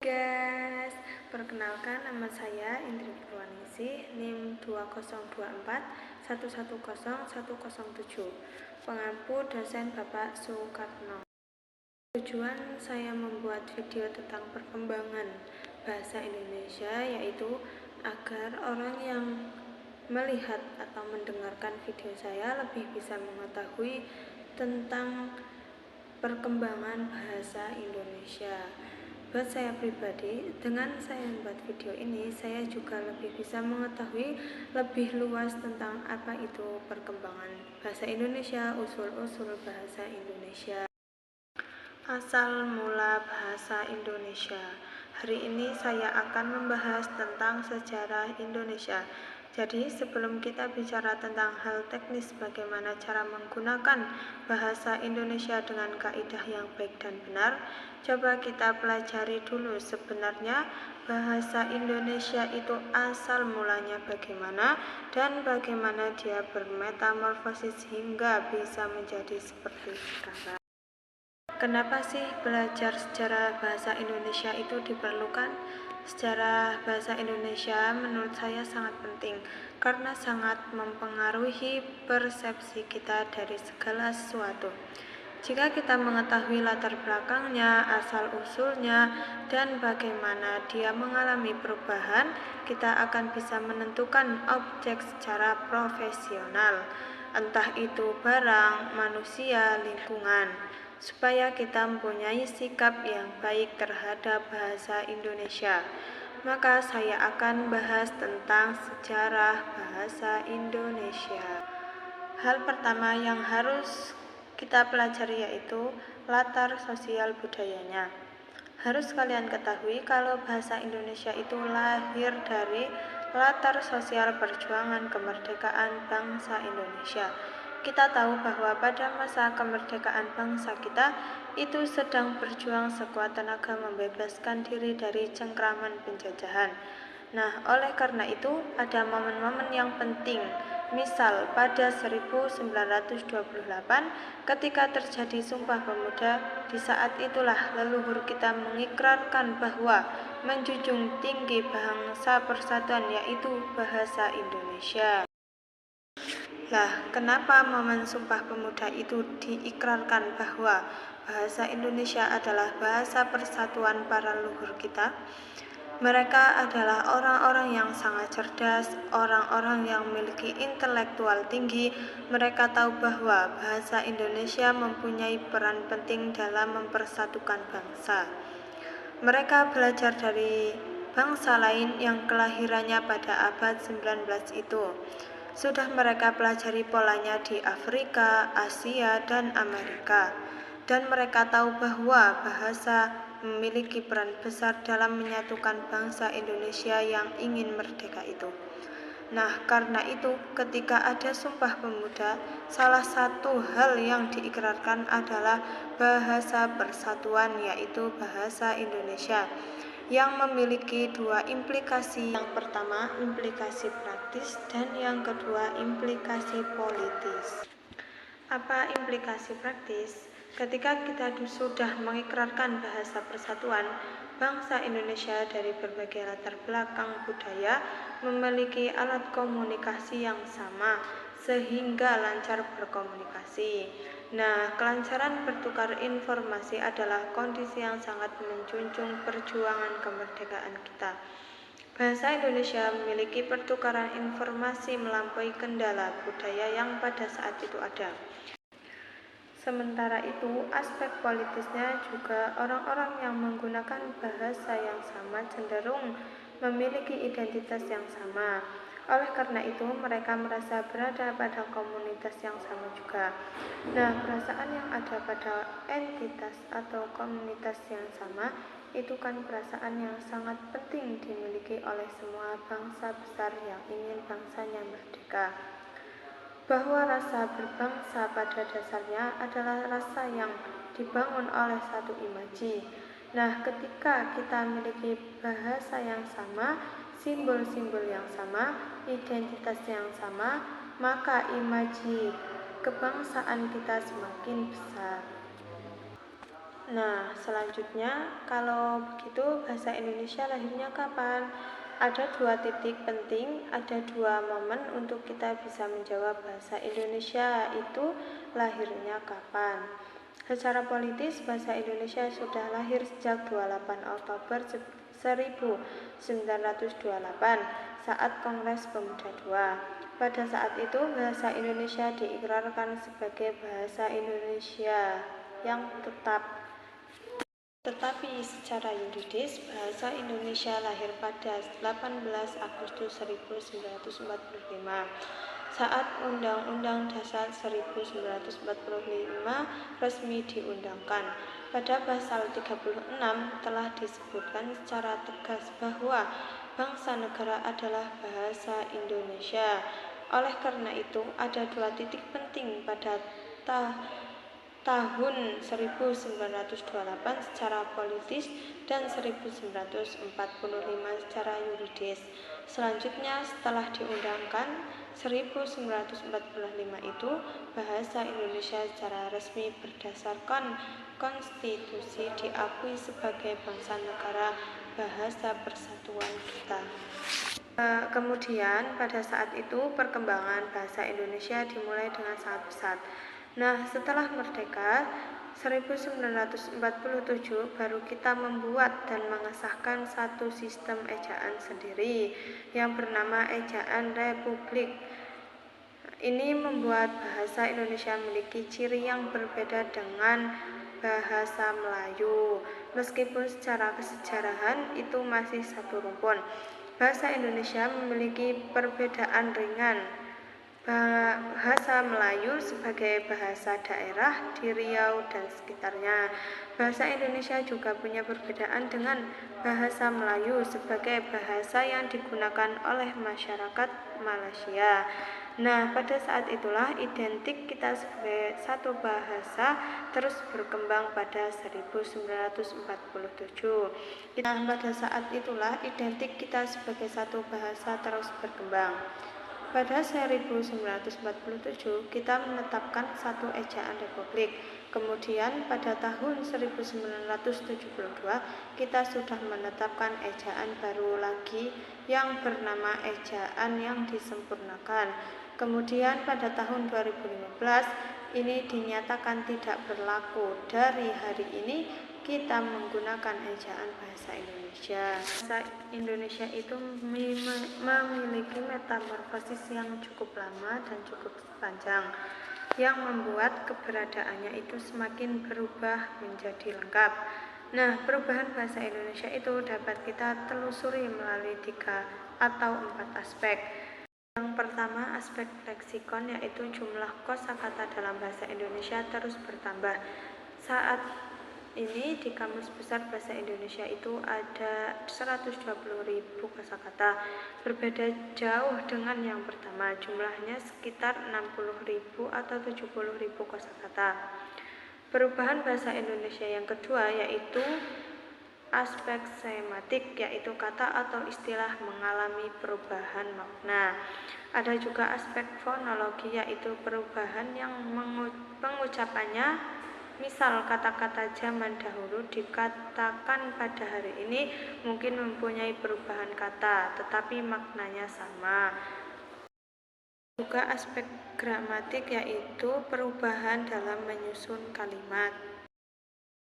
Guys, perkenalkan nama saya Indri Purwaningsih, NIM 2024110107, pengampu dosen Bapak Soekarno. Tujuan saya membuat video tentang perkembangan bahasa Indonesia yaitu agar orang yang melihat atau mendengarkan video saya lebih bisa mengetahui tentang perkembangan bahasa Indonesia. Buat saya pribadi, dengan saya membuat video ini, saya juga lebih bisa mengetahui lebih luas tentang apa itu perkembangan bahasa Indonesia, usul-usul bahasa Indonesia. Asal mula bahasa Indonesia. Hari ini saya akan membahas tentang sejarah Indonesia. Jadi sebelum kita bicara tentang hal teknis bagaimana cara menggunakan bahasa Indonesia dengan kaidah yang baik dan benar, coba kita pelajari dulu sebenarnya bahasa Indonesia itu asal mulanya bagaimana dan bagaimana dia bermetamorfosis hingga bisa menjadi seperti sekarang. Kenapa sih belajar sejarah bahasa Indonesia itu diperlukan? Sejarah bahasa Indonesia menurut saya sangat penting karena sangat mempengaruhi persepsi kita dari segala sesuatu. Jika kita mengetahui latar belakangnya, asal-usulnya, dan bagaimana dia mengalami perubahan, kita akan bisa menentukan objek secara profesional, entah itu barang, manusia, lingkungan, supaya kita mempunyai sikap yang baik terhadap bahasa Indonesia. Maka saya akan bahas tentang sejarah bahasa Indonesia. Hal pertama yang harus kita pelajari yaitu latar sosial budayanya. Harus kalian ketahui kalau bahasa Indonesia itu lahir dari latar sosial perjuangan kemerdekaan bangsa Indonesia. Kita tahu bahwa pada masa kemerdekaan bangsa kita itu sedang berjuang sekuat tenaga membebaskan diri dari cengkraman penjajahan. Nah, oleh karena itu ada momen-momen yang penting. Misal pada 1928 ketika terjadi Sumpah Pemuda, di saat itulah leluhur kita mengikrarkan bahwa menjunjung tinggi bangsa persatuan yaitu bahasa Indonesia. Lah, kenapa momen Sumpah Pemuda itu diikrarkan bahwa bahasa Indonesia adalah bahasa persatuan para leluhur kita? Mereka adalah orang-orang yang sangat cerdas, orang-orang yang memiliki intelektual tinggi. Mereka tahu bahwa bahasa Indonesia mempunyai peran penting dalam mempersatukan bangsa. Mereka belajar dari bangsa lain yang kelahirannya pada abad 19 itu. Sudah mereka pelajari polanya di Afrika, Asia, dan Amerika. Dan mereka tahu bahwa bahasa memiliki peran besar dalam menyatukan bangsa Indonesia yang ingin merdeka itu. Nah, karena itu ketika ada Sumpah Pemuda, salah satu hal yang diikrarkan adalah bahasa persatuan yaitu bahasa Indonesia yang memiliki dua implikasi. Yang pertama, implikasi praktis dan yang kedua, implikasi politis. Apa implikasi praktis? Ketika kita sudah mengikrarkan bahasa persatuan, bangsa Indonesia dari berbagai latar belakang budaya memiliki alat komunikasi yang sama sehingga lancar berkomunikasi. Nah, kelancaran bertukar informasi adalah kondisi yang sangat menjunjung perjuangan kemerdekaan kita. Bahasa Indonesia memiliki pertukaran informasi melampaui kendala budaya yang pada saat itu ada. Sementara itu, aspek politisnya juga orang-orang yang menggunakan bahasa yang sama cenderung memiliki identitas yang sama. Oleh karena itu, mereka merasa berada pada komunitas yang sama juga. Nah, perasaan yang ada pada entitas atau komunitas yang sama itu kan perasaan yang sangat penting dimiliki oleh semua bangsa besar yang ingin bangsanya merdeka. Bahwa rasa berbangsa pada dasarnya adalah rasa yang dibangun oleh satu imaji. Nah, ketika kita memiliki bahasa yang sama, simbol-simbol yang sama, identitas yang sama, maka imaji kebangsaan kita semakin besar. Nah, selanjutnya, kalau begitu bahasa Indonesia lahirnya kapan? Ada dua titik penting, ada dua momen untuk kita bisa menjawab bahasa Indonesia itu lahirnya kapan. Secara politis, bahasa Indonesia sudah lahir sejak 28 Oktober 1928 saat Kongres Pemuda II. Pada saat itu, bahasa Indonesia diikrarkan sebagai bahasa Indonesia yang tetap. Tetapi secara yuridis, bahasa Indonesia lahir pada 18 Agustus 1945 saat Undang-Undang Dasar 1945 resmi diundangkan. Pada pasal 36 telah disebutkan secara tegas bahwa bangsa negara adalah bahasa Indonesia. Oleh karena itu, ada dua titik penting pada tahun 1928 secara politis dan 1945 secara yuridis. Selanjutnya, setelah diundangkan 1945 itu, bahasa Indonesia secara resmi berdasarkan konstitusi diakui sebagai bangsa negara bahasa persatuan kita. Kemudian pada saat itu perkembangan bahasa Indonesia dimulai dengan sangat pesat. Nah, setelah merdeka 1947 baru kita membuat dan mengesahkan satu sistem ejaan sendiri yang bernama Ejaan Republik. Ini membuat bahasa Indonesia memiliki ciri yang berbeda dengan bahasa Melayu. Meskipun secara kesejarahan itu masih satu rumpun, bahasa Indonesia memiliki perbedaan ringan. Bahasa Melayu sebagai bahasa daerah di Riau dan sekitarnya. Bahasa Indonesia juga punya perbedaan dengan bahasa Melayu sebagai bahasa yang digunakan oleh masyarakat Malaysia. Nah, pada saat itulah identik kita sebagai satu bahasa terus berkembang pada 1947. Nah, pada saat itulah identik kita sebagai satu bahasa terus berkembang. Pada 1947, kita menetapkan satu ejaan republik. Kemudian pada tahun 1972, kita sudah menetapkan ejaan baru lagi yang bernama ejaan yang disempurnakan. Kemudian pada tahun 2015, ini dinyatakan tidak berlaku. Dari hari ini, kita menggunakan ejaan bahasa Indonesia. Bahasa Indonesia itu memiliki metamorfosis yang cukup lama dan cukup panjang, yang membuat keberadaannya itu semakin berubah menjadi lengkap. Nah, perubahan bahasa Indonesia itu dapat kita telusuri melalui 3 atau 4 aspek. Yang pertama, aspek leksikon, yaitu jumlah kosakata dalam bahasa Indonesia terus bertambah. Saat ini di Kamus Besar Bahasa Indonesia itu ada 120.000 kosakata. Berbeda jauh dengan yang pertama, jumlahnya sekitar 60.000 atau 70.000 kosakata. Perubahan bahasa Indonesia yang kedua yaitu aspek semiotik, yaitu kata atau istilah mengalami perubahan makna. Ada juga aspek fonologi, yaitu perubahan yang pengucapannya. Misal kata-kata zaman dahulu dikatakan pada hari ini mungkin mempunyai perubahan kata, tetapi maknanya sama. Juga aspek gramatik, yaitu perubahan dalam menyusun kalimat.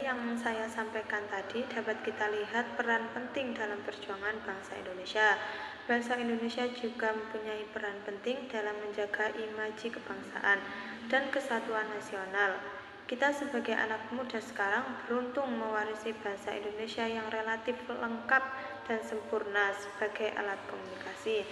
Yang saya sampaikan tadi dapat kita lihat peran penting dalam perjuangan bangsa Indonesia. Bangsa Indonesia juga mempunyai peran penting dalam menjaga imaji kebangsaan dan kesatuan nasional. Kita sebagai anak muda sekarang beruntung mewarisi bahasa Indonesia yang relatif lengkap dan sempurna sebagai alat komunikasi.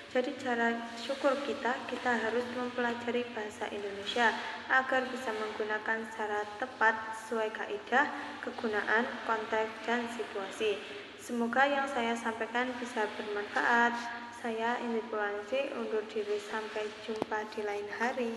Jadi cara syukur kita harus mempelajari bahasa Indonesia agar bisa menggunakan secara tepat sesuai kaidah, kegunaan, konteks, dan situasi. Semoga yang saya sampaikan bisa bermanfaat. Saya Indi Pulansi undur diri, sampai jumpa di lain hari.